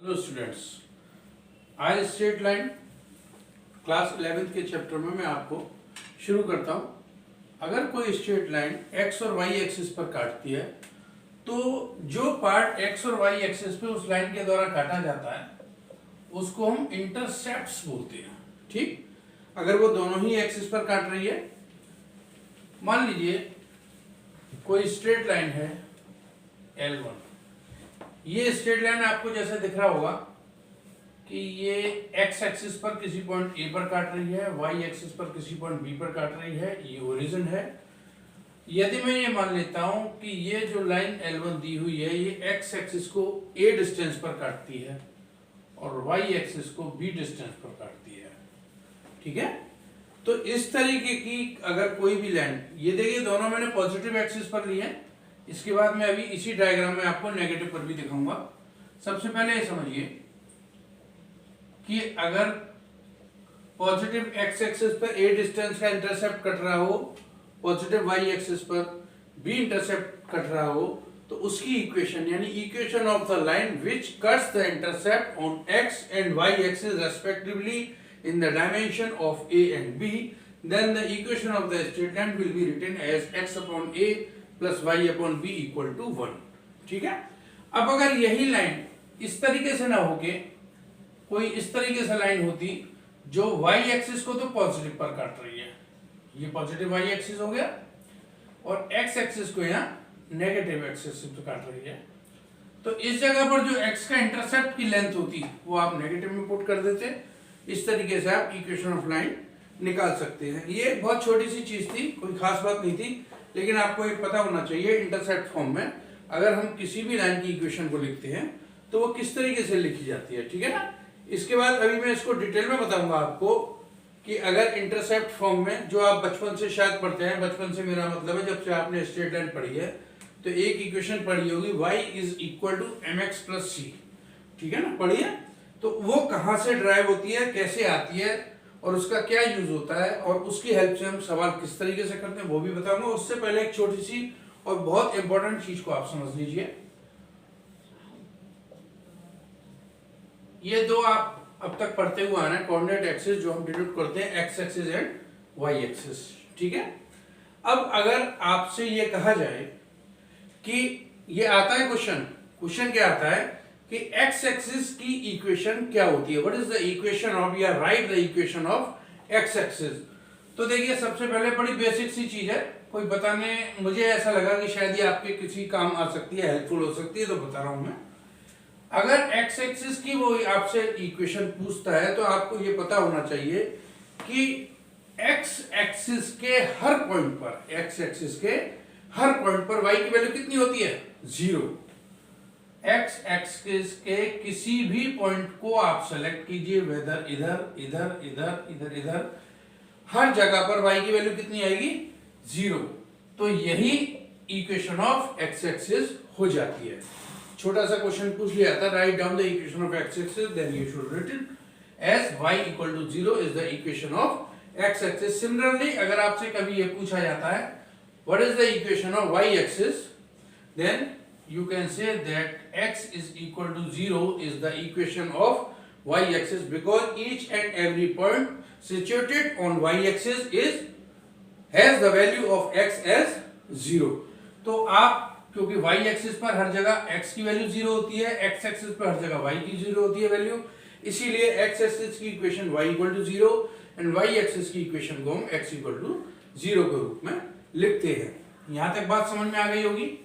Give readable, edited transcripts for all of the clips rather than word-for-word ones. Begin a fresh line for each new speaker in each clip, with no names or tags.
Hello students, आज straight line class 11th के chapter में मैं आपको शुरू करता हूं। अगर कोई स्ट्रेट लाइन एक्स और वाई एक्सिस पर काटती है तो जो पार्ट एक्स और वाई एक्सिस पे उस लाइन के द्वारा काटा जाता है उसको हम इंटरसेप्ट्स बोलते हैं। ठीक, अगर वो दोनों ही एक्सिस पर काट रही है, मान लीजिए कोई स्ट्रेट लाइन है L1। ये स्ट्रेट लाइन आपको जैसे दिख रहा होगा कि ये एक्स एक्सिस पर किसी पॉइंट ए पर काट रही है, वाई एक्सिस पर किसी पॉइंट बी पर काट रही है, ये ओरिजिन है। यदि मैं ये मान लेता हूं कि ये जो लाइन L1 दी हुई है ये एक्स एक्सिस को ए डिस्टेंस पर काटती है और वाई एक्सिस को बी डिस्टेंस पर काटती है, ठीक है। तो इस तरीके की अगर कोई भी लाइन, ये देखिए दोनों मैंने पॉजिटिव एक्सिस पर ली है। इसके बाद मैं अभी इसी डायग्राम में आपको नेगेटिव पर भी दिखाऊंगा। सबसे पहले ये समझिए कि अगर पॉजिटिव एक्स एक्सिस पर ए डिस्टेंस का इंटरसेप्ट कट रहा हो, पॉजिटिव वाई एक्सिस पर बी इंटरसेप्ट कट रहा हो, तो उसकी इक्वेशन यानी equation of the line which cuts the intercept on x and y axis respectively in the dimension of a and b, then the equation of the straight line will be written as x upon a plus y upon b equal to 1। ठीक है। अब अगर यही line इस तरीके से ना होके कोई इस तरीके से लाइन होती जो y एक्सिस को तो पॉजिटिव पर काट रही है, ये पॉजिटिव y एक्सिस हो गया, और x एक्सिस को यहाँ नेगेटिव एक्सिस से काट रही है, तो इस जगह पर जो x का इंटरसेप्ट की लेंथ होती वो आप नेगेटिव में पुट कर देते। इस तरीके से आप इक्वेशन ऑफ लाइन निकाल सकते हैं। ये बहुत छोटी सी चीज थी, कोई खास बात नहीं थी, लेकिन आपको ये पता होना चाहिए इंटरसेप्ट फॉर्म में अगर हम किसी भी लाइन की इक्वेशन को लिखते हैं तो वो किस तरीके से लिखी जाती है, ठीक है ना। इसके बाद अभी मैं इसको डिटेल में बताऊंगा आपको कि अगर इंटरसेप्ट फॉर्म में, जो आप बचपन से शायद पढ़ते हैं, बचपन से मेरा मतलब है जब से आपने स्ट्रेट लाइन पढ़ी है, तो एक इक्वेशन पढ़ी होगी y is equal to mx plus c, ठीक है ना, पढ़िए। तो वो कहां से ड्राइव होती है, कैसे आती है और उसका क्या यूज होता है और उसकी हेल्प से हम सवाल किस तरीके से करते हैं वो भी बताऊंगा। उससे पहले एक छोटी सी और बहुत इंपॉर्टेंट चीज को आप समझ लीजिए। ये दो आप अब तक पढ़ते हुए आना है कोऑर्डिनेट एक्सिस, जो हम डिनोट करते हैं x axis and y axis, ठीक है। अब अगर आपसे ये कहा जाए कि ये आता है क्वेश्चन क्या आता है कि एक्स एक्सिस की इक्वेशन क्या होती है, what is the equation of, या write the equation of x axis. तो देखिए सबसे पहले बड़ी बेसिक सी चीज है, कोई बताने, मुझे ऐसा लगा कि शायद ये आपके किसी काम आ सकती है, हेल्पफुल हो सकती है, तो बता रहा हूं मैं। अगर एक्स एक्सिस की वो आपसे इक्वेशन पूछता है तो आपको ये पता होना चाहिए कि एक्स एक्सिस के हर पॉइंट पर, एक्स एक्सिस के हर पॉइंट पर वाई की वैल्यू कितनी होती है, 0। एक्स एक्सिस के किसी भी पॉइंट को आप सेलेक्ट कीजिए, वेदर इधर इधर इधर इधर इधर, हर जगह पर y की वैल्यू कितनी आएगी, 0। तो यही इक्वेशन ऑफ एक्स एक्सिस हो जाती है। छोटा सा क्वेश्चन पूछ लिया था, write down the equation of x axis, then you should written as y equal to 0 is the equation of x axis. Similarly अगर आपसे कभी ये पूछा जाता है what is the equation of y axis, then you can say that x is equal to 0 is the equation of y axis, because each and every point situated on y axis has the value of x as 0। तो आप, क्योंकि y axis पर हर जगह x की value 0 होती है, x axis पर हर जगह y की 0 होती है वैल्यू, इसीलिए x axis की equation y equal to 0 and y axis की इक्वेशन को हम x इक्वल टू 0 के रूप में लिखते हैं। यहां तक बात समझ में आ गई होगी।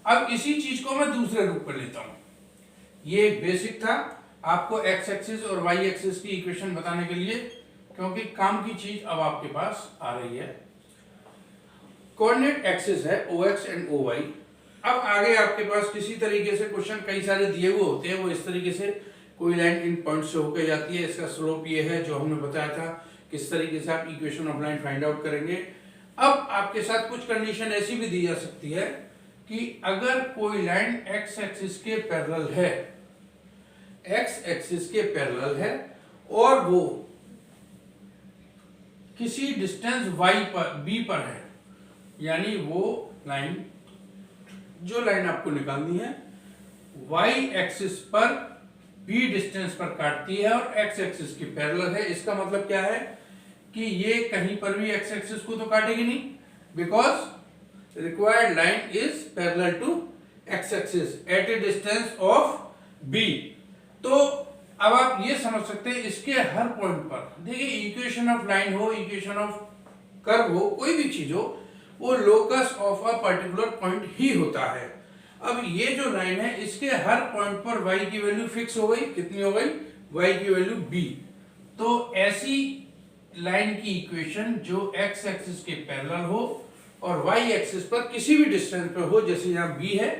अब इसी चीज को मैं दूसरे रूप पर लेता हूं। ये एक बेसिक था आपको एक्स एक्सिस और वाई एक्सिस की इक्वेशन बताने के लिए, क्योंकि काम की चीज अब आपके पास आ रही है। कोऑर्डिनेट एक्सिस है OX एंड OY। अब आगे आपके पास किसी तरीके से क्वेश्चन कई सारे दिए हुए होते हैं, वो इस तरीके से कोई लाइन इन पॉइंट से होकर जाती है, इसका स्लोप ये है जो हमने बताया था, किस तरीके से आप equation of line find out करेंगे। अब आपके साथ कुछ कंडीशन ऐसी भी दी जा सकती है कि अगर कोई लाइन एक्स एक्सिस के पैरेलल है, एक्स एक्सिस के पैरेलल है और वो किसी डिस्टेंस y पर, b पर है, यानी वो लाइन, जो लाइन आपको निकालनी है y एक्सिस पर b डिस्टेंस पर काटती है और x एक्सिस की पैरेलल है। इसका मतलब क्या है कि ये कहीं पर भी x एक्सिस को तो काटेगी नहीं, because required line is parallel to x axis at a distance of b। तो अब आप ये समझ सकते हैं इसके हर पॉइंट पर, देखिए इक्वेशन ऑफ लाइन हो, इक्वेशन ऑफ कर्व हो, कोई भी चीज हो, वो locus of a particular point ही होता है। अब ये जो लाइन है इसके हर पॉइंट पर y की वैल्यू फिक्स हो गई, कितनी हो गई, y की वैल्यू b। तो ऐसी लाइन की इक्वेशन जो x एक्सिस के पैरेलल हो और y एक्सिस पर किसी भी डिस्टेंस पर हो, जैसे यहाँ b है,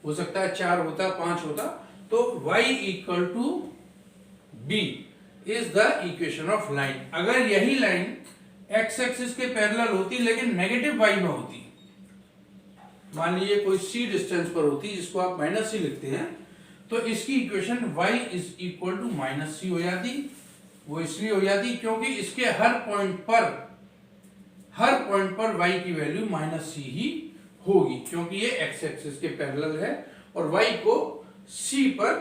हो सकता है 4 होता, 5 होता, तो y equal to b is the equation of line. अगर यही लाइन x एक्सिस के पैरेलल होती लेकिन नेगेटिव y में होती, मान लीजिए कोई c डिस्टेंस पर होती जिसको आप -c लिखते हैं, तो इसकी equation y is equal to -c हो जाती। वो इसलिए हो जाती क्योंकि इसके हर पॉइंट पर y की वैल्यू -c ही होगी, क्योंकि ये x एक्सिस के पैरेलल है और y को c पर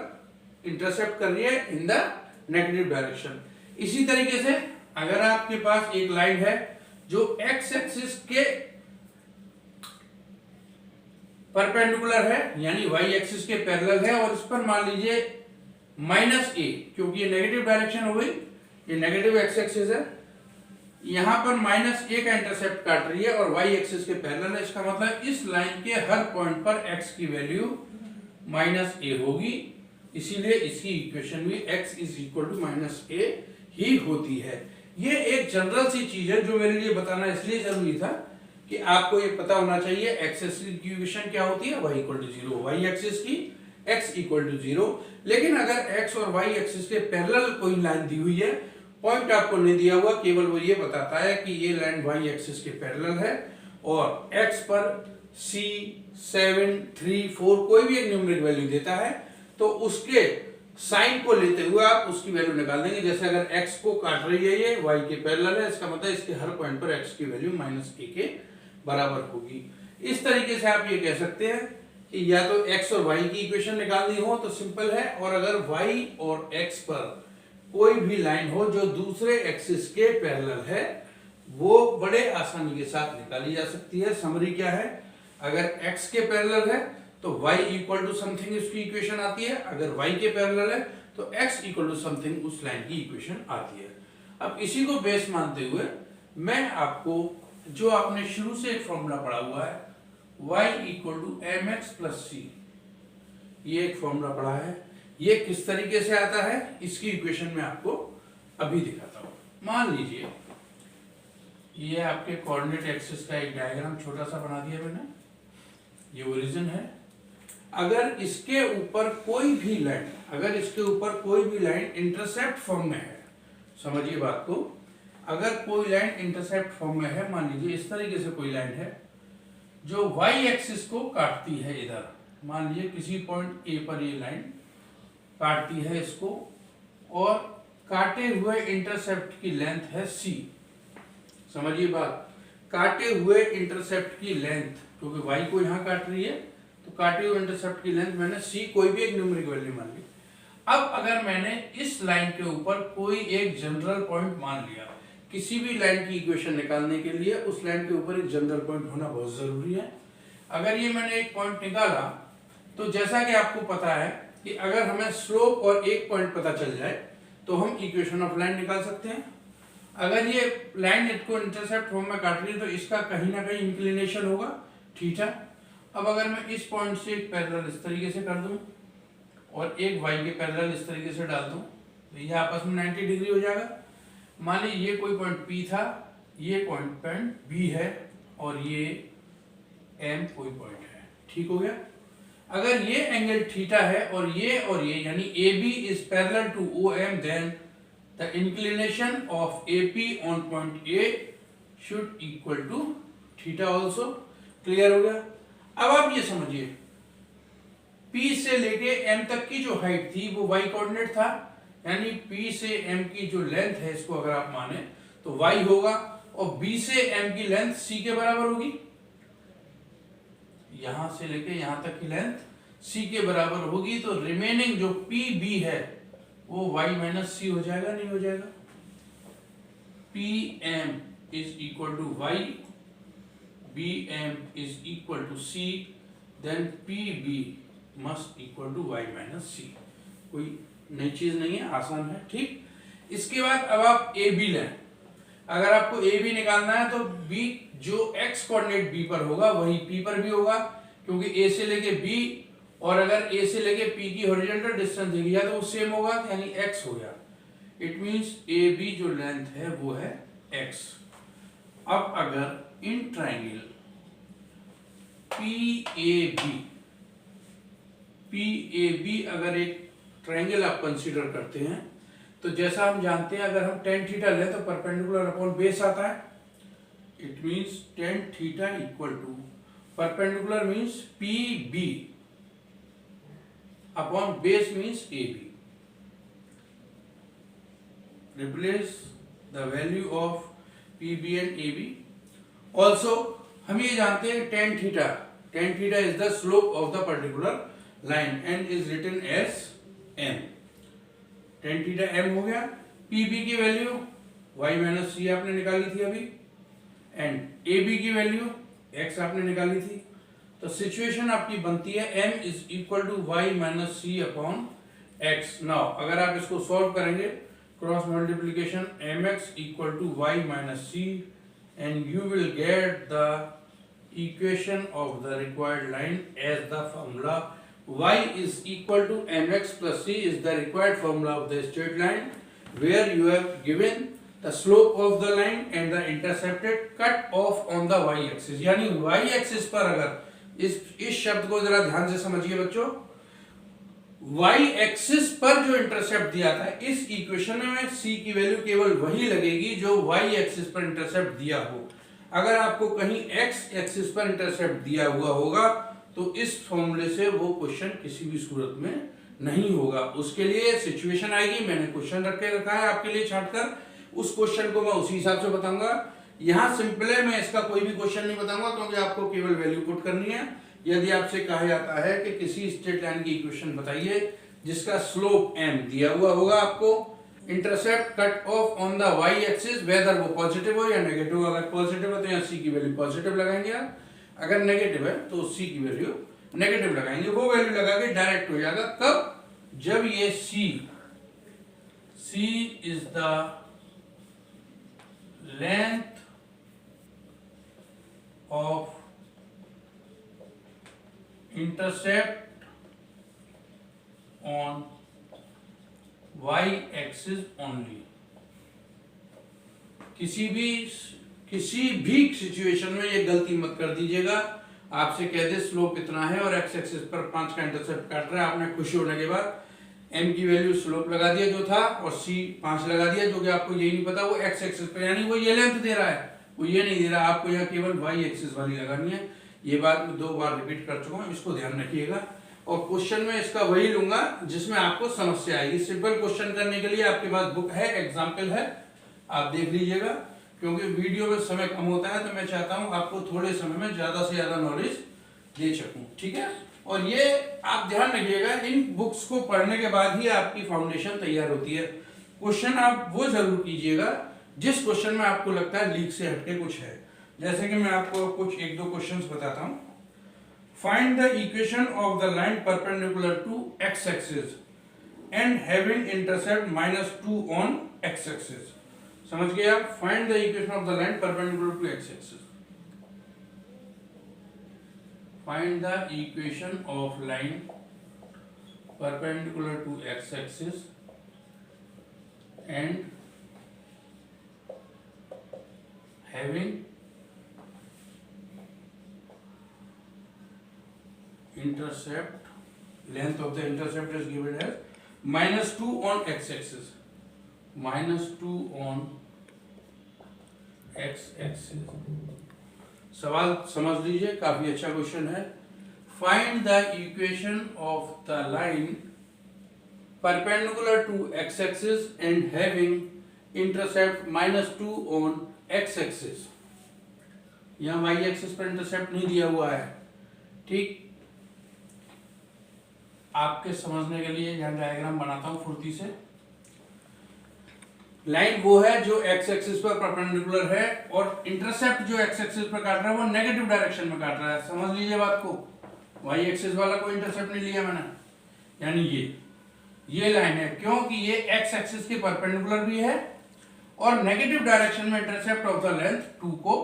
इंटरसेप्ट कर रही है इन द नेगेटिव डायरेक्शन। इसी तरीके से अगर आपके पास एक लाइन है जो x एक्सिस के परपेंडिकुलर है, यानी y एक्सिस के पैरेलल है, और इस पर मान लीजिए -a, क्योंकि ये नेगेटिव डायरेक्शन हो गई, ये नेगेटिव x एक्सिस है, यहां पर -a का इंटरसेप्ट काट रही है और y एक्सिस के पैरेलल है। इसका मतलब इस लाइन के हर पॉइंट पर x की वैल्यू -a होगी, इसीलिए इसकी इक्वेशन भी x is equal to -a ही होती है। ये एक जनरल सी चीज है जो मेरे लिए बताना इसलिए जरूरी था कि आपको ये पता होना चाहिए x एक्सिस की इक्वेशन क्या होती है, y equal to 0, y axis की x इक्वल टू 0। लेकिन अगर x और y एक्सिस के पैरेलल कोई लाइन दी हुई है, पॉइंट आपको नहीं दिया हुआ, केवल वो ये बताता है कि ये लाइन y एक्सिस के पैरेलल है और x पर c 7 3 4 कोई भी एक न्यूमेरिक वैल्यू देता है, तो उसके साइन को लेते हुए आप उसकी वैल्यू निकाल देंगे। जैसे अगर x को काट रही है, ये y के पैरेलल है, इसका मतलब इसके हर पॉइंट पर x की वैल्यू -a के बराबर होगी। इस तरीके से आप ये कह सकते हैं कि या तो x और y की इक्वेशन निकालनी हो तो सिंपल है, और अगर y और x पर कोई भी लाइन हो जो दूसरे एक्सिस के पैरेलल है, वो बड़े आसानी के साथ निकाली जा सकती है। समरी क्या है, अगर x के पैरेलल है तो y इक्वल टू समथिंग उसकी इक्वेशन आती है, अगर y के पैरेलल है तो x इक्वल टू समथिंग उस लाइन की इक्वेशन आती है। अब इसी को बेस मानते हुए मैं आपको जो आपने शुरू से एक फॉर्मूला पढ़ा हुआ है y equal to mx plus c, ये एक फॉर्मूला पढ़ा है, ये किस तरीके से आता है इसकी इक्वेशन में आपको अभी दिखाता हूं। मान लीजिए ये आपके कोऑर्डिनेट एक्सिस का एक डायग्राम छोटा सा बना दिया मैंने, ये ओरिजिन है। अगर इसके ऊपर कोई भी लाइन इंटरसेप्ट फॉर्म में है, समझिए बात को, अगर कोई लाइन इंटरसेप्ट फॉर्म में है, मान लीजिए इस तरीके से कोई लाइन है जो y एक्सिस को काटती है, इधर मान लीजिए किसी पॉइंट A पर ये लाइन काटती है इसको, और काटे हुए इंटरसेप्ट की लेंथ है c। समझिए बात, काटे हुए इंटरसेप्ट की लेंथ, क्योंकि y को यहां काट रही है तो काटे हुए इंटरसेप्ट की लेंथ मैंने c कोई भी एक न्यूमेरिक वैल्यू मान ली। अब अगर मैंने इस लाइन के ऊपर कोई एक जनरल पॉइंट मान लिया, किसी भी लाइन की इक्वेशन निकालने के लिए उस लाइन के ऊपर एक जनरल पॉइंट होना बहुत जरूरी है। अगर ये मैंने एक पॉइंट निकाला तो जैसा कि आपको पता है कि अगर हमें स्लोप और एक पॉइंट पता चल जाए तो हम इक्वेशन ऑफ लाइन निकाल सकते हैं। अगर ये लाइन इसको इंटरसेप्ट फॉर्म में काट रही है तो इसका कहीं ना कहीं इंक्लिनेशन होगा थीटा। अब अगर मैं इस पॉइंट से एक पैरेलल इस तरीके से कर दूं और एक y के पैरेलल इस तरीके से डाल दूं तो ये आपस में 90 डिग्री हो जाएगा। मान लीजिए ये कोई पॉइंट P था, ये पॉइंट B है और ये M कोई पॉइंट है, ठीक हो गया। अगर ये एंगल थीटा है और ये यानी AB is parallel to OM, then the inclination of AP on point A should equal to theta also. Clear हो गया। अब आप ये समझिए P से लेके M तक की जो हाइट थी वो y कोऑर्डिनेट था, यानी P से M की जो लेंथ है इसको अगर आप माने तो y होगा, और B से M की लेंथ C के बराबर होगी, यहां से लेके यहां तक की लेंथ C के बराबर होगी। तो रिमेनिंग जो PB है वो y माइनस सी हो जाएगा, नहीं हो जाएगा? P m is equal to y, b m is equal to c, then p b must equal to y minus c. कोई नई चीज नहीं है, आसान है। ठीक, इसके बाद अब आप ए बी लें। अगर आपको ए बी निकालना है तो बी जो एक्स कोऑर्डिनेट बी पर होगा वही पी पर भी होगा, क्योंकि ए से लेके बी और अगर ए से लेके पी की हॉरिजॉन्टल डिस्टेंस देखी जाए तो वो सेम होगा, यानी एक्स हो गया। इट मींस ए बी जो लेंथ है वो है एक्स। अब अगर in triangle P A B अगर एक ट्राइंगल आप कंसीडर करते हैं तो जैसा हम जानते हैं अगर हम टेन थीटा लें तो परपेंडिकुलर अपॉन बेस आता है। It means tan theta equal to perpendicular means P B upon base means A B. Replace the value of P B and A B. Also हम ये जानते हैं tan theta is the slope of the particular line and is written as m. Tan theta m हो गया। P B की वैल्यू y minus c आपने निकाली थी अभी, एंड ए बी की वैल्यू एक्स आपने निकाली थी। तो सिचुएशन आपकी बनती है m is equal to y minus c upon x. Now अगर आप इसको सॉल्व करेंगे, cross multiplication m x equal to y minus c, and you will get the equation of the required line as the formula y is equal to mx plus c is the required formula of the straight line, where you have given the slope of the line and the intercepted cut off on the y axis। यानी y axis पर अगर इस शब्द को जरा ध्यान से समझिए बच्चों, y axis पर जो इंटरसेप्ट दिया था इस इक्वेशन में c की वैल्यू केवल वही लगेगी जो y axis पर इंटरसेप्ट दिया हो। अगर आपको कहीं x axis पर इंटरसेप्ट दिया हुआ होगा तो इस फॉर्मूले से वो क्वेश्चन किसी भी सूरत में नहीं होगा। उसके लिए सिचुएशन आएगी, मैंने क्वेश्चन रखा है आपके लिए छांटकर, उस क्वेश्चन को मैं उसी हिसाब से बताऊंगा। यहाँ सिंपल है, मैं इसका कोई भी क्वेश्चन नहीं बताऊंगा क्योंकि आपको केवल वैल्यू पुट करनी है। यदि आपसे कहा जाता है कि किसी स्ट्रेट लाइन की इक्वेशन बताइए जिसका स्लोप m दिया हुआ होगा, आपको intercept cut off on the y axis, whether वो पॉजिटिव हो या नेगेटिव। अगर पॉजिटिव है तो यहाँ c की वैल्यू पॉजिटिव लगाएंगे आप, अगर नेगेटिव है तो c की वैल्यू नेगेटिव लगाएंगे। वो वैल्यू लगा के डायरेक्ट हो जाएगा कब, जब ये c is the length of intercept on y axis only. किसी भी सिचुएशन में ये गलती मत कर दीजिएगा। आपसे कह दे स्लोप इतना है और एक्स एक्सिस पर 5 का इंटरसेप्ट काट रहा है, आपने खुश होने के बाद m की वैल्यू स्लोप लगा दिया जो था और c 5 लगा दिया, जो कि आपको यही नहीं पता वो एक्स एक्सिस पर, यानी वो ये लेंथ दे रहा है, वो ये नहीं दे रहा। आपको यहाँ केवल y एक्सिस वाली लगानी है। ये बात मैं 2 बार रिपीट कर चुका हूँ, इसको ध्यान रखिएगा। और क्वेश्चन में इसका वही लूंगा जिसमें आपको समस्या आएगी। सिंपल क्वेश्चन करने के लिए आपके पास बुक है, एग्जाम्पल है, आप देख लीजिएगा। क्योंकि वीडियो में समय कम होता है तो मैं चाहता हूं आपको थोड़े समय में ज्यादा से ज्यादा नॉलेज दे सकूं, ठीक है। और ये आप ध्यान रखिएगा, इन बुक्स को पढ़ने के बाद ही आपकी फाउंडेशन तैयार होती है। क्वेश्चन आप वो जरूर कीजिएगा जिस क्वेश्चन में आपको लगता है लीक से हटके कुछ है। जैसे कि मैं आपको कुछ 1-2 क्वेश्चंस बताता हूं। Find the equation of the line perpendicular to x axis and having intercept -2 on x axis. समझ गए आप? Find the equation of the line perpendicular to x axis. Find the equation of line perpendicular to x axis and having intercept, length of the intercept is given as -2 on x axis, -2 on x axis। सवाल समझ लीजिए, काफी अच्छा question है। Find the equation of the line perpendicular to x axis and having intercept -2 on x axis। यहाँ y axis पर intercept नहीं दिया हुआ है, ठीक। आपके समझने के लिए यहाँ डायग्राम बनाता हूँ फुर्ती से। लाइन वो है जो एक्स एक्सिस पर परपेंडिकुलर है और इंटरसेप्ट जो एक्स एक्सिस पर काट रहा है वो नेगेटिव डायरेक्शन में काट रहा है। समझ लीजिए बात को, वाई एक्सिस वाला कोई इंटरसेप्ट नहीं लिया मैंने, यानी ये लाइन है क्योंकि ये एक्स एक्सिस के परपेंडिकुलर भी है और नेगेटिव डायरेक्शन में इंटरसेप्ट ऑफ द लेंथ 2 को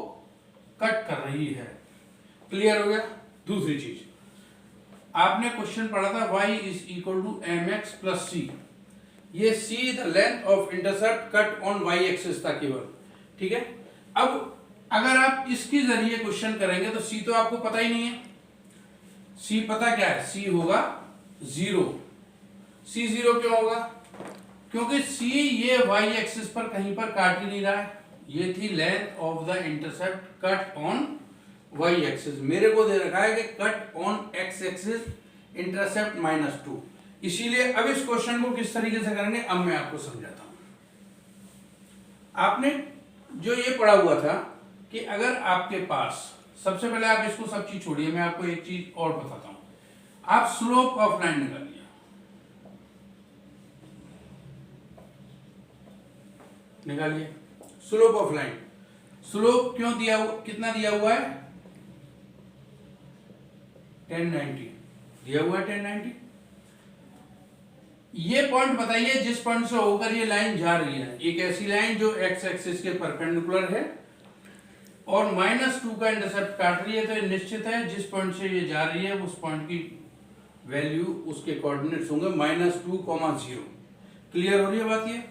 कट कर रही है। क्लियर हो गया। दूसरी चीज, आपने क्वेश्चन पढ़ा था y is equal to mx plus c। ये c the length of intercept cut on y axis था केवल, ठीक है। अब अगर आप इसके जरिए क्वेश्चन करेंगे तो c तो आपको पता ही नहीं है। c पता क्या है, c होगा 0। c 0 क्यों होगा, क्योंकि c ये y एक्सिस पर कहीं पर काट ही नहीं रहा है। ये थी length of the intercept cut on y axis, मेरे को दे रखा है कि cut on x axis intercept -2। इसीलिए अब इस क्वेश्चन को किस तरीके से करेंगे अब मैं आपको समझाता हूं। आपने जो ये पढ़ा हुआ था कि अगर आपके पास, सबसे पहले आप इसको सब चीज छोड़िए, मैं आपको एक चीज और बताता हूं। आप स्लोप ऑफ लाइन निकालिए, निकालिए स्लोप ऑफ लाइन। स्लोप क्यों दिया हुआ, कितना दिया हुआ है, 1090 दिया हुआ है, 1090। ये पॉइंट बताइए जिस पॉइंट से होकर ये लाइन जा रही है, एक ऐसी लाइन जो एक्स एक्सिस के परपेंडिकुलर है और -2 का इंटरसेप्ट काट रही है, तो ये निश्चित है जिस पॉइंट से ये जा रही है उस पॉइंट की वैल्यू, उसके कोऑर्डिनेट्स होंगे -2, 0। क्लियर हो रही है बात ये,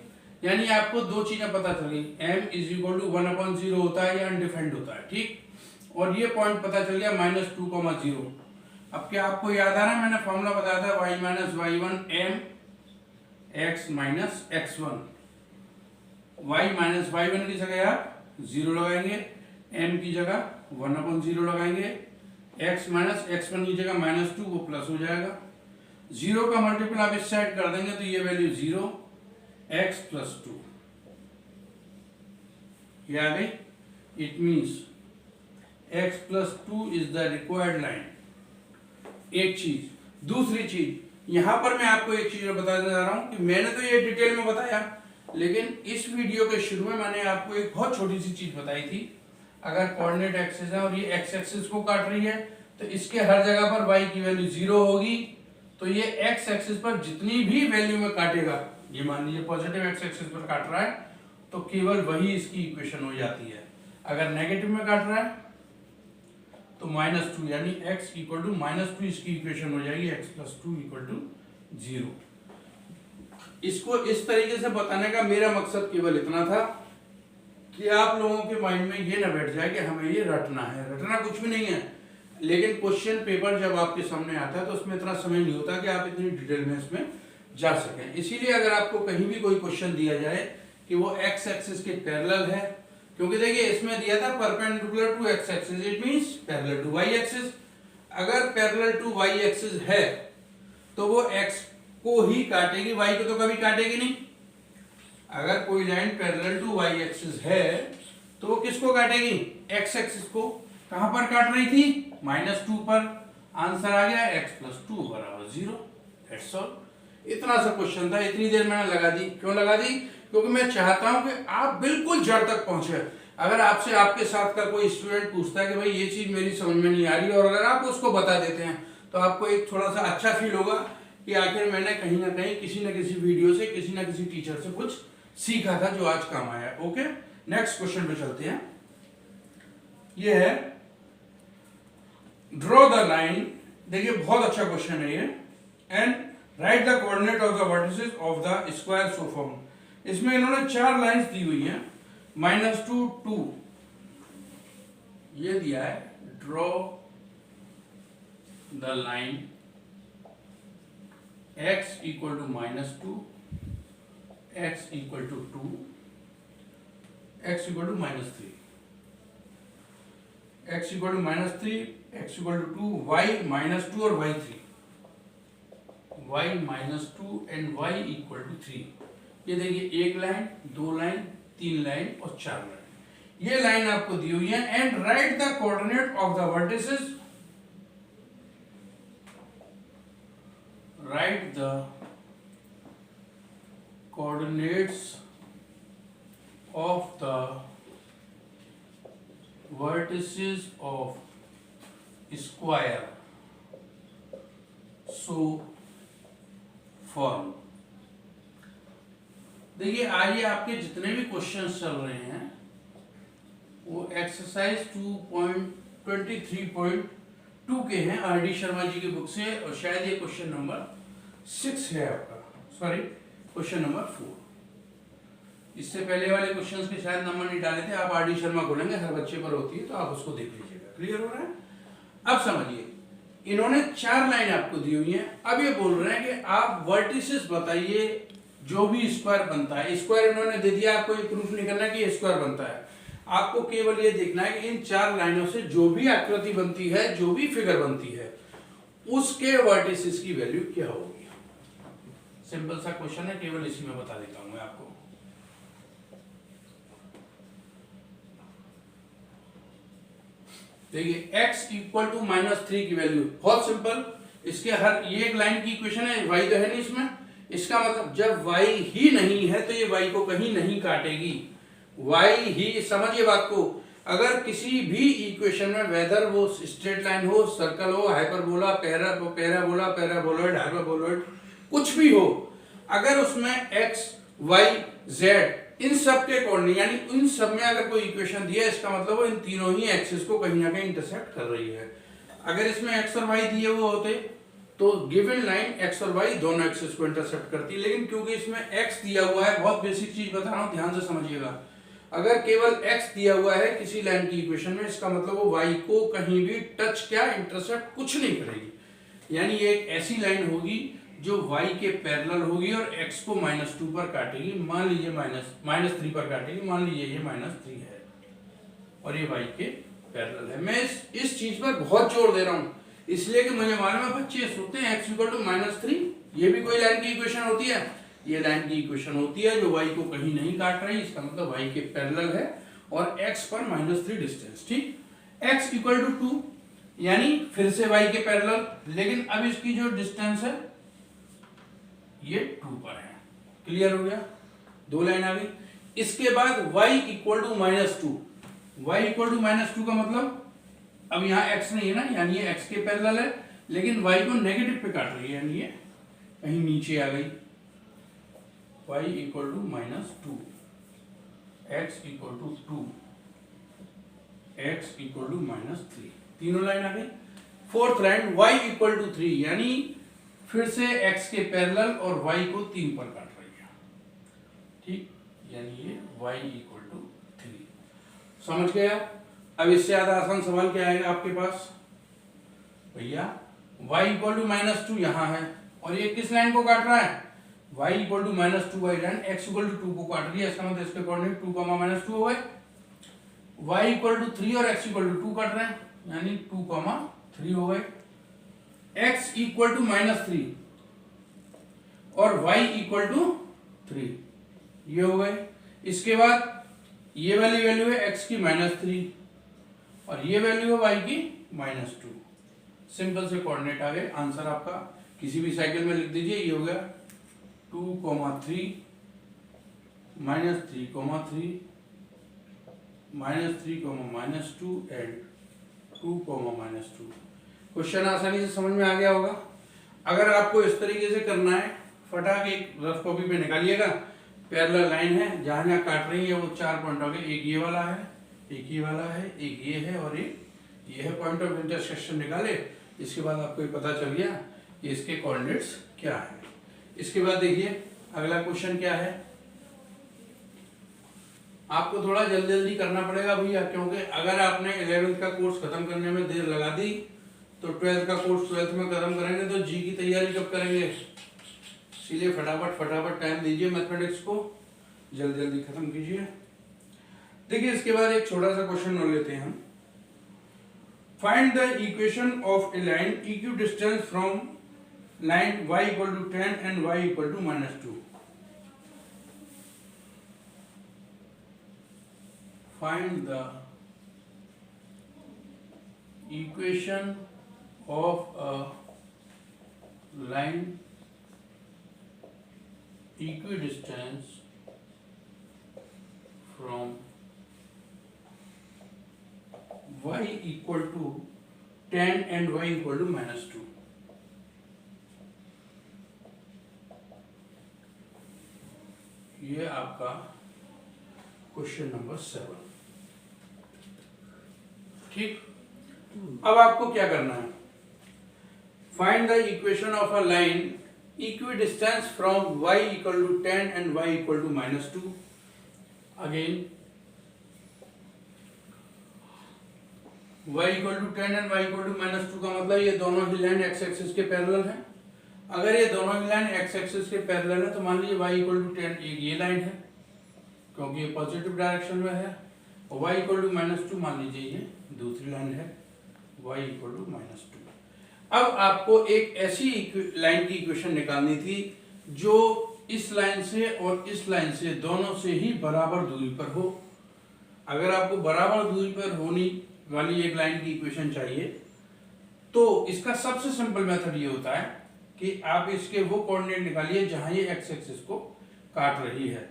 यानी आपको दो चीजें पता चली, m इज इक्वल टू 1/0 होता है या अनडिफाइंड होता है, ठीक, और ये पॉइंट पता चल गया -2, 0। अब क्या आपको याद आ रहा है, मैंने फॉर्मूला बताया था y minus y1 m x minus x1। y minus y1 की जगह आप 0 लगाएंगे, m की जगह 1/0 लगाएंगे, x माइनस x1 की जगह -2, वो प्लस हो जाएगा। 0 का मल्टीपल आप इस साइड कर देंगे तो ये वैल्यू 0 x प्लस 2 ये आ गई। It means x plus 2 is the required line. एक चीज, दूसरी चीज, यहां पर मैं आपको एक चीज बताने जा रहा हूं कि मैंने तो ये डिटेल में बताया, लेकिन इस वीडियो के शुरू में मैंने आपको एक बहुत छोटी सी चीज बताई थी। अगर कोऑर्डिनेट एक्सिस है और ये एक्स एक्सिस को काट रही है तो इसके हर जगह पर y की वैल्यू 0 होगी, तो ये एक्स एक्सिस पर जितनी भी वैल्यू में काटेगा, ये मान लीजिए पॉजिटिव एक्स एक्सिस पर काट रहा है तो केवल वही इसकी इक्वेशन हो जाती है। अगर नेगेटिव में काट रहा है तो -2, यानी x इक्वल टू -2 इसकी इक्वेशन हो जाएगी, x प्लस 2 इक्वल टू 0। इसको इस तरीके से बताने का मेरा मकसद केवल इतना था कि आप लोगों के माइंड में ये ना बैठ जाए कि हमें ये रटना है। रटना कुछ भी नहीं है, लेकिन क्वेश्चन पेपर जब आपके सामने आता है तो उसमें इतना समय नहीं होता कि आप इतनी डिटेल में इसमें जा सकें। इसीलिए अगर आपको कहीं भी कोई क्वेश्चन दिया जाए कि वो एक्स एक्सिस के पैरेलल है, क्योंकि देखिए इसमें दिया था perpendicular to x axis, it means parallel to y axis. अगर पैरेलल टू वाई एक्सिस है तो वो एक्स को ही काटेगी, वाई को तो कभी काटेगी नहीं। अगर कोई line parallel to y axis है तो वो किसको काटेगी, एक्स एक्सिस को। कहां पर काट रही थी, -2 पर। आंसर आ गया x प्लस 2 बराबर 0। That's all. इतना सा क्वेश्चन था, इतनी देर मैंने लगा दी। क्यों लगा दी, क्योंकि मैं चाहता हूं कि आप बिल्कुल जड़ तक पहुंचे। अगर आपसे आपके साथ का कोई स्टूडेंट पूछता है कि भाई ये चीज मेरी समझ में नहीं आ रही, और अगर आप उसको बता देते हैं तो आपको एक थोड़ा सा अच्छा फील होगा कि आखिर मैंने कहीं ना कहीं किसी न किसी वीडियो से, किसी न किसी टीचर से कुछ सीखा था जो आज काम आया। ओके, नेक्स्ट क्वेश्चन पे चलते हैं। ये है ड्रॉ द लाइन। देखिए बहुत अच्छा क्वेश्चन है ये। And right the coordinate of the vertices of the square so form. इसमें इन्होंने 4 लाइंस दी हुई हैं, -2, 2 ये दिया है। Draw the line x equal to -2, x equal to 2, x equal to -3, x equal to -3, x equal to 2, y -2 और y 3, y -2 and y equal to 3। ये देखिए 1 लाइन, 2 लाइन, 3 लाइन और 4 लाइन। ये लाइन आपको दी हुई है। And right the coordinate of the vertices, right the coordinates of the vertices of square so form। देखिए आज ये आपके जितने भी क्वेश्चंस चल रहे हैं वो एक्सरसाइज 2.23.2 के हैं आर डी शर्मा जी की बुक से, और शायद ये क्वेश्चन नंबर 6 है आपका, सॉरी क्वेश्चन नंबर 4। इससे पहले वाले क्वेश्चंस के शायद नंबर नहीं डाले थे, आप आर डी शर्मा खोलेंगे, हर बच्चे पर होती है, तो आप उसको देख लीजिएगा। क्लियर हो रहा है? अब समझिए, इन्होंने 4 लाइन आपको दी हुई है। अब ये बोल रहे हैं कि आप वर्टिसेस बताइए जो भी स्क्वायर बनता है। स्क्वायर इन्होंने दे दिया, आपको ये प्रूफ नहीं करना कि ये स्क्वायर बनता है, आपको केवल ये देखना है कि इन 4 लाइनों से जो भी आकृति बनती है, जो भी फिगर बनती है, उसके वर्टिसेस की वैल्यू क्या होगी। सिंपल सा क्वेश्चन है, केवल इसी में बता देता हूं मैं आपको। देखिए x इक्वल टू -3 की वैल्यू बहुत सिंपल, इसके हर ये एक लाइन की इक्वेशन है, y तो है नहीं इसमें, इसका मतलब जब y ही नहीं है तो ये y को कहीं नहीं काटेगी। y ही, समझिए बात को, अगर किसी भी इक्वेशन में वेदर वो स्ट्रेट लाइन हो, सर्कल हो, हाइपरबोला, पैराबोला, पैराबोलॉइड, हाइपरबोलॉइड, कुछ भी हो, अगर उसमें x y z इन सब के कोऑर्डिनेट, यानी इन सब में अगर कोई इक्वेशन दिया है, इसका मतलब वो इन तीनों ही एक्सिस को कहीं ना कहीं इंटरसेक्ट कर रही है। अगर इसमें x और y दिए हुए होते तो गिवन लाइन x और y दोनों एक्सिस को इंटरसेप्ट करती, लेकिन क्योंकि इसमें x दिया हुआ है, बहुत बेसिक चीज बता रहा हूं, ध्यान से समझिएगा, अगर केवल x दिया हुआ है किसी लाइन की इक्वेशन में, इसका मतलब वो y को कहीं भी टच, क्या इंटरसेप्ट कुछ नहीं करेगी। यानी ये एक ऐसी लाइन होगी जो y के पैरेलल होगी और x को -2 पर काटेगी, मान लीजिए -3 पर काटेगी, मान लीजिए ये -3 है और ये y के पैरेलल है। मैं इस चीज पर बहुत जोर दे रहा हूं, इसलिए कि मुझे मालूम है बच्चे सोचते हैं x इक्वल टू -3, ये भी कोई लाइन की इक्वेशन होती है, ये लाइन की इक्वेशन होती है जो y को कहीं नहीं काट रही, इसका मतलब y के पैरेलल है और x पर -3 डिस्टेंस, ठीक। x इक्वल टू 2 यानी फिर से y के पैरेलल, लेकिन अब इसकी जो डिस्टेंस है ये 2 पर है। क्लियर हो गया? 2 लाइन आ गई। इसके बाद y equal to -2, y equal to -2 का मतलब अब यहाँ x नहीं है ना, यानी ये x के पैरेलल है, लेकिन y को नेगेटिव पे काट रही है, यानी ये कहीं नीचे आ गई। y equal to -2, x equal to 2, x equal to -3, तीनों लाइन आ गई। Fourth line y equal to 3, यानी फिर से x के पैरेलल और y को 3 पर काट रही है, ठीक, यानी ये y इक्वल टू 3। समझ गए आप? अब इससे ज्यादा आसान सवाल क्या आएगा आपके पास भैया? y इक्वल टू -2 यहाँ है और ये किस लाइन को काट रहा है? y इक्वल टू -2 वाली लाइन x इक्वल टू 2 को काट रही है, इसका मतलब इसके कोऑर्डिनेट 2, -2 हो गए। y इक्वल टू 3 और x इक्वल टू 2 काट रहे हैं, यानी 2, 3 हो गए। x इक्वल टू -3 और y इक्वल टू 3, ये हो गए। इसके बाद ये वाली वैल्यू है x की -3 और ये वैल्यू है y की -2। सिंपल से कोऑर्डिनेट आ गए। आंसर आपका किसी भी साइकिल में लिख दीजिए, ये हो गया 2, 3, -3, -3, -3, -2 एंड 2, -2। क्वेश्चन आसानी से समझ में आ गया होगा। अगर आपको इस तरीके से करना है, फटाक एक रफ कॉपी पे निकालिएगा, पैरेलल लाइन है, जहां जहां काट रही है वो 4 पॉइंट हो गए, एक ये वाला है, एक ये वाला है, एक ये है और एक ये है। पॉइंट ऑफ इंटरसेक्शन निकाले, इसके बाद आपको ये पता चल गया कि इसके कोऑर्डिनेट्स क्या है। इसके बाद देखिए अगला क्वेश्चन क्या है। आपको थोड़ा जल्दी जल्दी करना पड़ेगा भैया, क्योंकि अगर आपने 11th का कोर्स खत्म करने में देर लगा दी तो 12th का कोर्स 12th में खत्म करेंगे तो जी की तैयारी कब करेंगे? इसलिए फटाफट टाइम दीजिए, मैथमेटिक्स को जल्दी जल्दी खत्म कीजिए। देखिए इसके बाद एक छोटा सा क्वेश्चन और लेते हैं हम। Find the equation of a line equidistance from line y equal to 10 and y equal to -2। Find the equation of a line equidistance from y equal to 10 and y equal to -2। ये आपका question number 7। ठीक, अब आपको क्या करना है, find the equation of a line equidistance from y equal to 10 and y equal to -2। Again y equal to 10 and y equal to -2 का मतलब ये दोनों ही लाइन x एक्सिस के पैरेलल हैं। अगर ये दोनों ही लाइन x एक्सिस के पैरेलल है तो मान लीजिए y इक्वल टू 10 ये लाइन है क्योंकि ये पॉजिटिव डायरेक्शन में है, और y इक्वल टू -2 मान लीजिए ये दूसरी लाइन है y इक्वल टू -2। अब आपको एक ऐसी लाइन की इक्वेशन निकालनी थी जो इस लाइन से और इस लाइन से दोनों से ही बराबर दूरी पर हो। अगर आपको बराबर दूरी पर होने वाली एक लाइन की इक्वेशन चाहिए तो इसका सबसे सिंपल मेथड ये होता है कि आप इसके वो कोऑर्डिनेट निकालिए जहां ये x एक्सिस को काट रही है,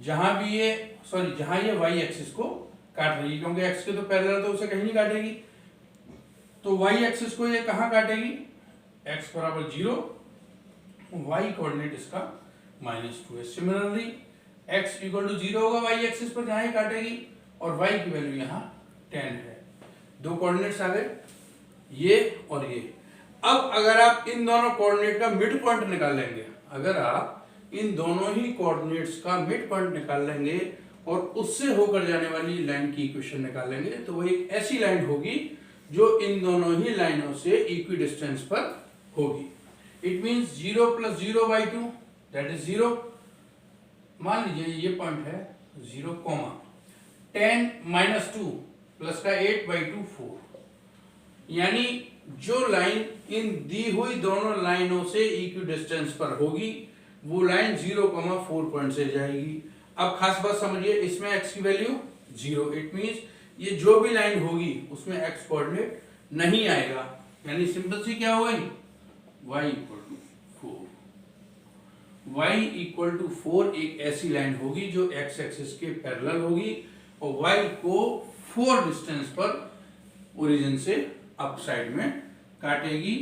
जहां ये y एक्सिस को काट रही है, क्योंकि x के तो पैरेलल तो उसे कहीं नहीं काटेगी, तो y एक्सिस को ये कहां काटेगी, x बराबर 0, y कोऑर्डिनेट इसका -2 है। सिमिलरली x इक्वल टू 0 होगा y एक्सिस पर जहां ये काटेगी, और y की वैल्यू यहाँ 10 है। दो कोऑर्डिनेट्स आ गए, ये और ये। अब अगर आप इन दोनों कोऑर्डिनेट का मिड पॉइंट निकाल लेंगे, अगर आप इन दोनों ही कोऑर्डिनेट्स का मिड पॉइंट निकाल लेंगे और उससे होकर जाने वाली लाइन की इक्वेशन निकाल लेंगे, तो वो एक ऐसी लाइन होगी जो इन दोनों ही लाइनों से इक्विडिस्टेंस पर होगी। It means 0 + 0/2 that is 0। मान लीजिए ये पॉइंट है 0, 10 - 2 प्लस का 8/2 4, यानी जो लाइन इन दी हुई दोनों लाइनों से इक्विडिस्टेंस पर होगी वो लाइन 0,4 पॉइंट से जाएगी। अब खास बात समझिए, इसमें x की वैल्यू 0, इट मींस ये जो भी लाइन होगी उसमें x कोऑर्डिनेट नहीं आएगा, यानी सिंपल सी क्या हो गई, y equal to 4। y equal to 4 एक ऐसी लाइन होगी जो x एक्सिस के पैरेलल होगी और y को 4 डिस्टेंस पर ओरिजिन से अप साइड में काटेगी।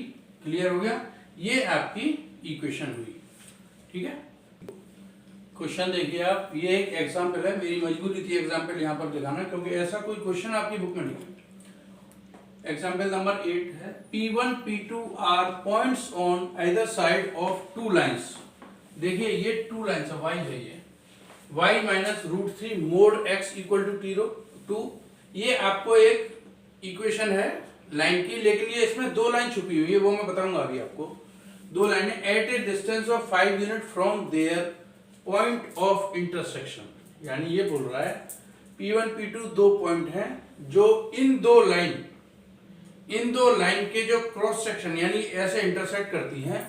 क्लियर हो गया, ये आपकी इक्वेशन हुई। ठीक है, क्वेश्चन देखिए आप, ये एक एग्जांपल है, मेरी मजबूरी थी एग्जांपल यहाँ पर दिखाना क्योंकि ऐसा कोई क्वेश्चन आपकी बुक में नहीं। एग्जांपल नंबर 8 है, P1 P2 are points on either side of two lines. देखिए ये टू लाइंस है, y है ये, y - √3 mod x = 2। ये आपको एक इक्वेशन है लाइन की, लेकिन ये इसमें दो लाइन छुपी हुई है, वो मैं बताऊंगा अभी आपको। दो लाइनें at a distance of 5 unit from their point of intersection, यानी ये बोल रहा है P1 P2 दो पॉइंट हैं जो इन दो लाइन के जो क्रॉस सेक्शन यानी ऐसे इंटरसेक्ट करती हैं,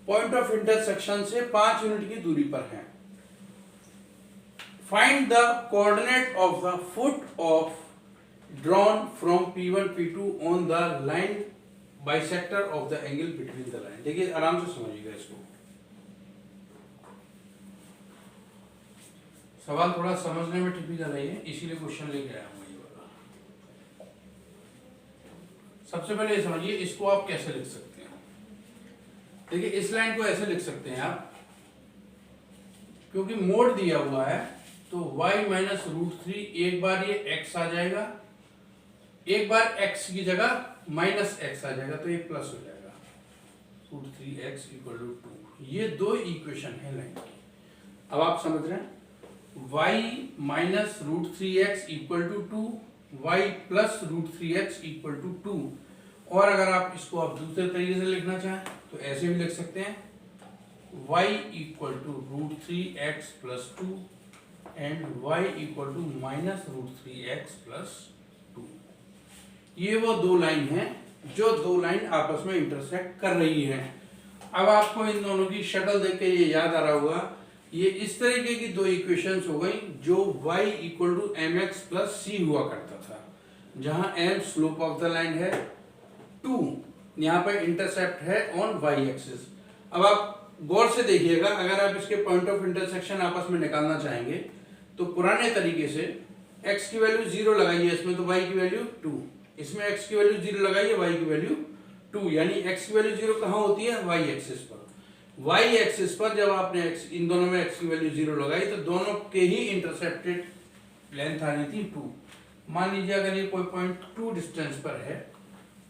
पॉइंट ऑफ इंटरसेक्शन से 5 यूनिट की दूरी पर हैं। Find the coordinate of the foot of drawn from P1 P2 on the line bisector of the angle between the line। देखिए आराम से समझिएगा इसको, सवाल थोड़ा समझने में टिपिकल है, इसीलिए क्वेश्चन लेके आया हूं ये वाला। सबसे पहले ये समझिए इसको आप कैसे लिख सकते हैं। देखिए इस लाइन को ऐसे लिख सकते हैं आप, क्योंकि मोड दिया हुआ है तो y - √3 एक बार ये x आ जाएगा, एक बार x की जगह -x आ जाएगा, तो ये प्लस हो जाएगा, √3x = 2। ये दो इक्वेशन है लाइन की। अब आप समझ रहे हैं, y - √3x = 2, y + √3x = 2। और अगर आप इसको आप दूसरे तरीके से लिखना चाहें तो ऐसे भी लिख सकते हैं, y = √3x + 2 and y = -√3x + 2। ये वो दो लाइन हैं जो दो लाइन आपस में इंटरसेक्ट कर रही हैं। अब आपको इन दोनों की शक्ल देख के ये याद आ रहा होगा, ये इस तरीके की दो इक्वेशंस हो गई जो y = mx + c हुआ करता था, जहां m slope of the line है, 2 यहाँ पर इंटरसेप्ट है ऑन y एक्सिस। अब आप गौर से देखिएगा, अगर आप इसके पॉइंट ऑफ इंटरसेक्शन आपस में निकालना चाहेंगे तो पुराने तरीके से x की वैल्यू 0 लगाइए इसमें, तो y की वैल्यू 2, इसमें x की वैल्यू 0 लगाइए, y की वैल्यू 2, यानी x की वैल्यू 0 कहाँ होती है? y एक्सिस पर। y एक्सिस पर जब आपने इन दोनों में x की वैल्यू 0 लगाई तो दोनों के ही इंटरसेप्टेड लेंथ आ रही थी 2। मान लीजिए अगर ये कोई पॉइंट 2 डिस्टेंस पर है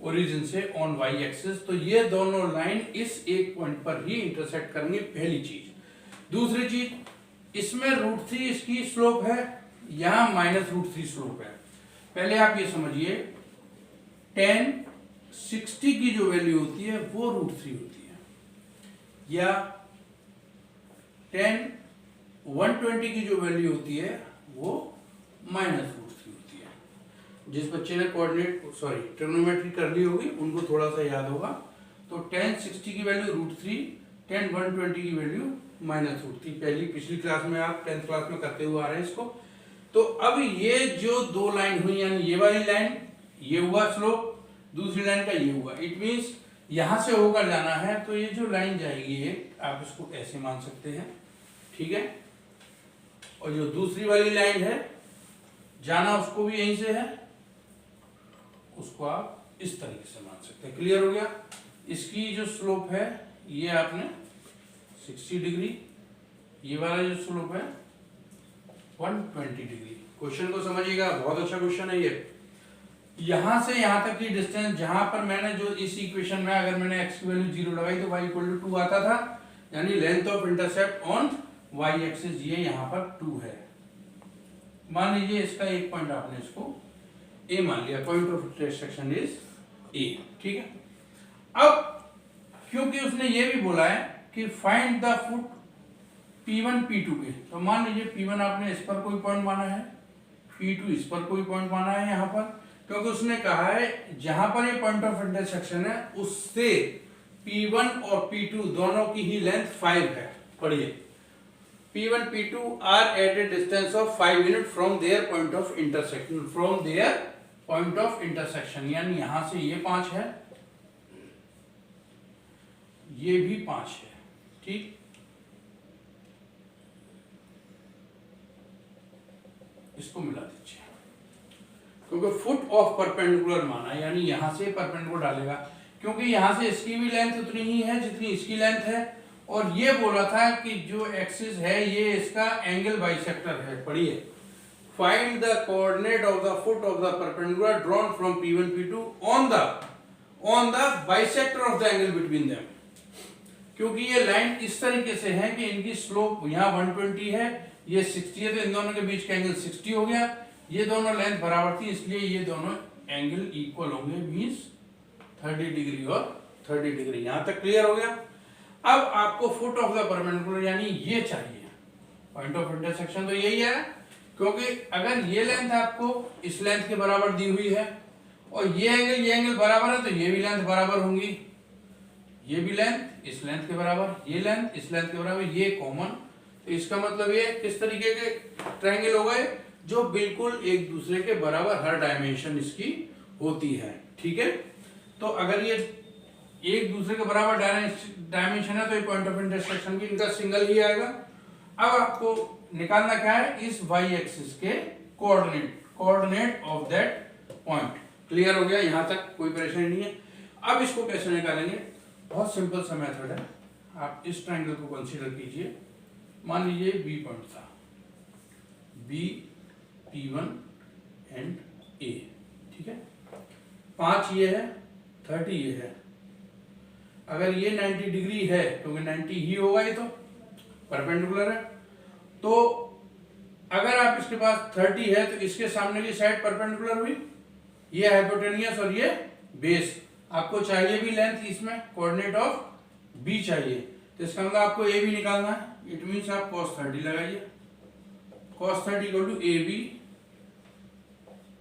ओरिजिन से ऑन y एक्सिस, तो ये दोनों लाइन इस एक पॉइंट पर ही इंटरसेक्ट करेंगे, पहली चीज। दूसरी चीज, इसमें √3 इसकी स्लोप है, यहां -√3 स्लोप है। पहले आप ये समझिए, tan 60 की जो वैल्यू होती है वो √3 होती है, या tan 120 की जो वैल्यू होती है वो -√3 होती है। जिस बच्चे ने ट्रिग्नोमेट्री कर ली होगी उनको थोड़ा सा याद होगा। तो tan 60 की वैल्यू √3, tan 120 की वैल्यू -√3। पिछली क्लास में आप 10th क्लास में करते हुए आ रहे हैं इसको। तो अब ये जो दो लाइन हुई, यानी ये वाली लाइन, ये हुआ स्लोप, दूसरी लाइन का ये हुआ, इट मींस यहां से होकर जाना है, तो ये जो लाइन जाएगी ये आप इसको ऐसे मान सकते हैं, ठीक है। और जो दूसरी वाली लाइन है जाना उसको भी यहीं से है, उसको आप इस तरीके से मान सकते हैं। क्लियर हो गया? इसकी जो स्लोप है ये आपने 60 डिग्री, ये वाला जो स्लोप है 120 डिग्री। क्वेश्चन को समझिएगा, बहुत अच्छा क्वेश्चन है ये। यहां से यहां तक की डिस्टेंस, जहां पर मैंने जो इस इक्वेशन में अगर मैंने x की वैल्यू 0 लगाई तो y इक्वल टू 2 आता था, यानी length of intercept on y axis ये यहां पर 2 है। मान लीजिए इसका एक पॉइंट आपने इसको a मान लिया, point of intersection is a, ठीक है। अब क्योंकि उसने ये भी बोला है कि find the foot P1 P2 के, तो मान लीजिए P1 आपने इस पर कोई पॉइंट माना है, P2 इस पर कोई पॉइंट माना है यहाँ पर, क्योंकि उसने कहा है जहां पर ये पॉइंट ऑफ इंटरसेक्शन है उससे P1 और P2 दोनों की ही लेंथ 5 है। पढ़िए, P1 P2 are at a distance of 5 unit from their point of intersection, from their point of intersection, यानी यहां से ये 5 है, ये भी 5 है, ठीक। इसको मिला दीजिए, क्योंकि फुट ऑफ परपेंडिकुलर माना, यानी यहां से परपेंडिकुलर डालेगा, क्योंकि यहां से इसकी भी लेंथ उतनी ही है जितनी इसकी लेंथ है, और ये बोला था कि जो एक्सिस है ये इसका एंगल बाइसेक्टर है। पढ़िए, find the coordinate of the foot of the perpendicular drawn from P1 P2 on the bisector of the angle between them. क्योंकि ये लाइन इस तरीके से है कि इनकी स्लोप यहाँ 120 है, ये 60 है, तो इन दोनों के बीच का एंगल 60 हो गया। ये दोनों लेंथ बराबर थी, इसलिए ये दोनों एंगल इक्वल होंगे, मींस 30 डिग्री और 30 डिग्री। यहां तक क्लियर हो गया? अब आपको फुट ऑफ द परपेंडिकुलर यानी ये चाहिए, पॉइंट ऑफ इंटरसेक्शन तो यही है, क्योंकि अगर ये लेंथ आपको इस लेंथ के बराबर दी हुई है और ये एंगल बराबर है, तो ये भी लेंथ बराबर होंगी, ये भी लेंथ इस लेंथ के बराबर, ये लेंथ इस लेंथ के बराबर, ये कॉमन। तो इसका मतलब ये किस तरीके के ट्रायंगल हो गए, जो बिल्कुल एक दूसरे के बराबर हर डायमेंशन इसकी होती है, ठीक है। तो अगर ये एक दूसरे के बराबर डायमेंशन है तो ये पॉइंट ऑफ इंटरसेक्शन भी इनका सिंगल ही आएगा। अब आपको निकालना क्या है, इस y एक्सिस के coordinate of that point. Clear हो गया? यहां तक कोई परेशानी नहीं है। अब इसको कैसे निकालेंगे, बहुत सिंपल सा मेथड है। आप इस ट्रायंगल को कंसीडर कीजिए, मान लीजिए बी पॉइंट था, बी P1 एंड A, ठीक है। 5 ये है, 30 ये है। अगर ये 90 डिग्री है, क्योंकि 90 ही होगा, ये तो परपेंडिकुलर है, तो अगर आप इसके पास 30 है तो इसके सामने की साइड परपेंडिकुलर हुई, ये हाइपोटेनियस और ये बेस। आपको चाहिए भी लेंथ, इसमें कोऑर्डिनेट ऑफ B चाहिए, तो इसका मतलब आपको A भी निकालना है। इट मींस आप cos 30 लगाइए, cos 30 equal to AB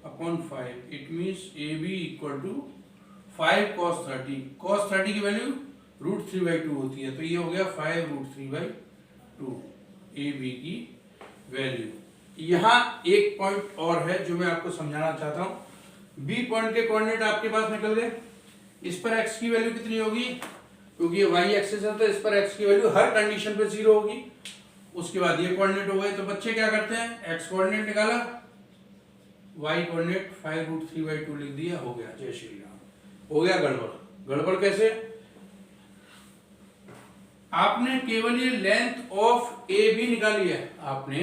upon 5, it means AB equal to 5 cos 30। cos 30 की वैल्यू √3/2 होती है, तो ये हो गया 5 √3/2 AB की वैल्यू। यहां एक पॉइंट और है जो मैं आपको समझाना चाहता हूं। B पॉइंट के कोऑर्डिनेट आपके पास निकल गए, इस पर x की वैल्यू कितनी होगी, क्योंकि ये y एक्सिस है तो इस पर x की वैल्यू हर कंडीशन पे 0 होगी, उसके बाद ये कोऑर्डिनेट हो गए, तो बच्चे क्या करते हैं, x कोऑर्डिनेट निकाला, y कोऑर्डिनेट 5√3/2 लिख दिया, हो गया। जय श्री राम। हो गया गड़बड़। गड़बड़ कैसे, आपने केवल ये लेंथ ऑफ ए बी निकाली है, आपने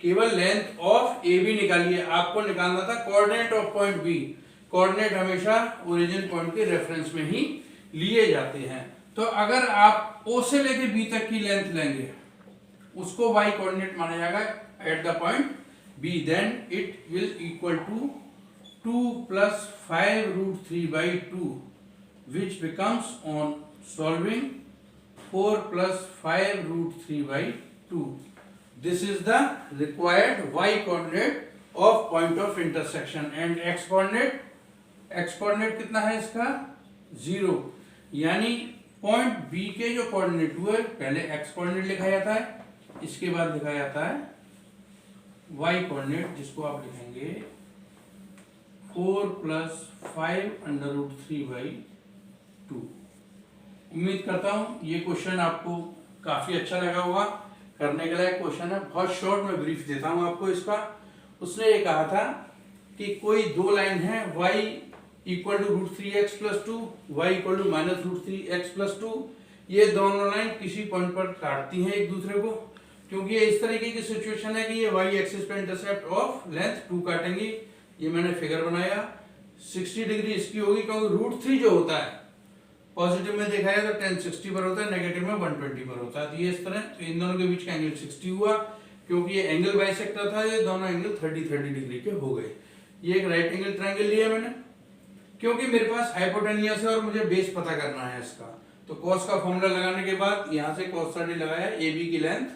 केवल लेंथ ऑफ ए बी निकाली है, आपको निकालना था coordinate of point B. Coordinate हमेशा ओरिजिन पॉइंट के रेफरेंस में ही लिए जाते हैं। तो अगर आप ओ से लेके बी तक की लेंथ लेंगे, उसको y कोऑर्डिनेट माना जाएगा at the point b, then it will equal to 2 plus 5√3/2, which becomes, on solving, 4 plus 5√3/2. This is the required y coordinate of point of intersection, and x coordinate कितना है इसका, 0। यानी point b के जो coordinate हुए, पहले x coordinate लिखा जाता है, इसके बाद लिखा जाता है y कोऑर्डिनेट, जिसको आप लिखेंगे 4 plus 5√3/2। उम्मीद करता हूं ये क्वेश्चन आपको काफी अच्छा लगा होगा। करने के लायक क्वेश्चन है, बहुत शॉर्ट में ब्रीफ देता हूं आपको इसका। उसने ये कहा था कि कोई दो लाइन है, y equal to √3x+2, y equal to -√3x+2। ये दोनों लाइन किसी पॉइंट पर काटती हैं एक दूसरे को, क्योंकि ये इस तरीके की सिचुएशन है कि ये y एक्सिस पे इंटरसेप्ट ऑफ लेंथ 2 काटेंगी। ये मैंने फिगर बनाया, 60 डिग्री इसकी होगी, क्योंकि √3 जो होता है पॉजिटिव में देखा है तो 10 60 पर होता है, नेगेटिव में 120 पर होता है। तो ये इस तरह, तो इन दोनों के बीच का एंगल 60 हुआ, क्योंकि ये एंगल बाइसेक्टर था, ये दोनों एंगल 30 डिग्री के हो गए। ये एक राइट एंगल ट्रायंगल लिया मैंने, क्योंकि मेरे पास हाइपोटेन्यूस है और मुझे बेस पता करना है इसका। तो cos का फॉर्मूला लगाने के बाद यहाँ से cos 30 लगाया, AB की लेंथ,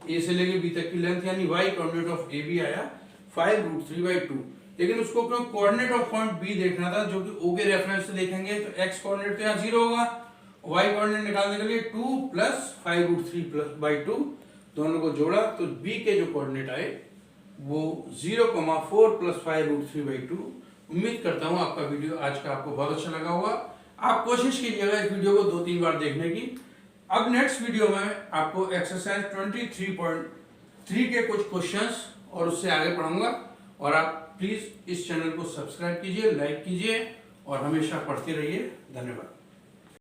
A से लेके B तक की लेंथ, यानी y कोऑर्डिनेट ऑफ AB आया 5√3/2। लेकिन उसको क्यों कोऑर्डिनेट ऑफ पॉइंट B देखना था, जो कि O के रेफरेंस से देखेंगे, तो x कोऑर्डिनेट तो यहाँ 0 होगा, y कोऑर्डिनेट निकालने के लिए 2 plus 5√3/2 दोनों को जोड़ा, तो B के जो कोऑर्डिनेट आए वो 0,4 plus 5√3/2। उम्मीद करता हूँ आपका वीडियो आज का आपको बहुत अच्छा लगा होगा। आप कोशिश कीजिएगा इस वीडियो को 2-3 बार देखने की। अब नेक्स्ट वीडियो में आपको एक्सरसाइज 23.3 के कुछ क्वेश्चंस और उससे आगे पढ़ाऊंगा, और आप प्लीज इस चैनल को सब्सक्राइब कीजिए, लाइक कीजिए और हमेशा पढ़ते रहिए। धन्यवाद।